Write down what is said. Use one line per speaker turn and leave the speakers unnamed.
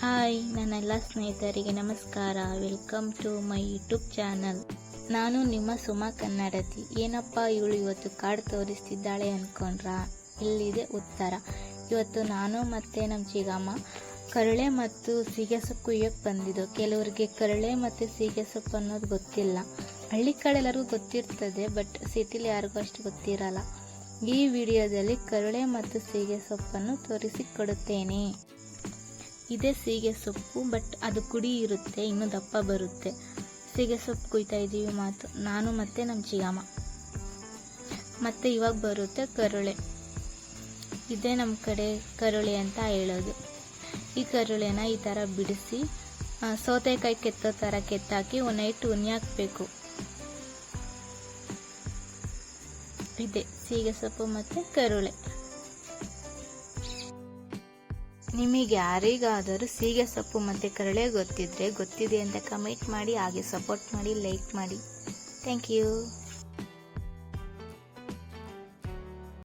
Hi, ನನ್ನೆಲ್ಲ ಸ್ನೇಹಿತರಿಗೆ ನಮಸ್ಕಾರ. Welcome to my YouTube channel. ನಾನು ನಿಮ್ಮ ಸುಮಾ ಕನ್ನಡತಿ. ಏನಪ್ಪ ಇವಳು ಇವತ್ತು ಕಾಡು ತೋರಿಸ್ತಿದ್ದಾಳೆ ಅಂದ್ಕೊಂಡ್ರಾ? ಇಲ್ಲಿದೆ ಉತ್ತರ. ಇವತ್ತು ನಾನು ಮತ್ತು ನಮ್ಮ ಚಿಗಮ್ಮ ಕರಳೆ ಮತ್ತು ಸೀಗೆ ಸೊಪ್ಪು ಕುಯ್ಯೋಕ್ಕೆ ಬಂದಿದ್ದು. ಕೆಲವರಿಗೆ ಕರಳೆ ಮತ್ತು ಸೀಗೆ ಸೊಪ್ಪು ಅನ್ನೋದು ಗೊತ್ತಿಲ್ಲ. ಹಳ್ಳಿ ಕಡೆ ಎಲ್ಲರಿಗೂ ಗೊತ್ತಿರ್ತದೆ, ಬಟ್ ಸಿಟಿಲಿ ಯಾರಿಗೂ ಅಷ್ಟು ಗೊತ್ತಿರಲ್ಲ. ಈ ವಿಡಿಯೋದಲ್ಲಿ ಕರಳೆ ಮತ್ತು ಸೀಗೆ ಸೊಪ್ಪನ್ನು ತೋರಿಸಿಕೊಡುತ್ತೇನೆ. ಇದೇ ಸೀಗೆ ಸೊಪ್ಪು, ಬಟ್ ಅದು ಕುಡಿ ಇರುತ್ತೆ, ಇನ್ನೂ ದಪ್ಪ ಬರುತ್ತೆ. ಸೀಗೆ ಸೊಪ್ಪು ಕುಯ್ತಾ ಇದ್ದೀವಿ ನಾನು ಮತ್ತು ನಮ್ಮ ಚಿಗಮ್ಮ. ಮತ್ತು ಇವಾಗ ಬರುತ್ತೆ ಕರುಳೆ. ಇದೇ ನಮ್ಮ ಕಡೆ ಕರುಳೆ ಅಂತ ಹೇಳೋದು. ಈ ಕರುಳೆನ ಈ ಥರ ಬಿಡಿಸಿ ಸೌತೆಕಾಯಿ ಕೆತ್ತೋ ಥರ ಕೆತ್ತಾಕಿ ನೈಟ್ ಉನಿ ಹಾಕಬೇಕು. ಇದೆ ಸೀಗೆ ಸೊಪ್ಪು ಮತ್ತು ಕರುಳೆ. ನಿಮಗೆ ಯಾರಿಗಾದರೂ ಸೀಗೆ ಸೊಪ್ಪು ಮತ್ತು ಕರಳೆ ಗೊತ್ತಿದೆ ಅಂತ ಕಮೆಂಟ್ ಮಾಡಿ, ಹಾಗೆ ಸಪೋರ್ಟ್ ಮಾಡಿ, ಲೈಕ್ ಮಾಡಿ. Thank you.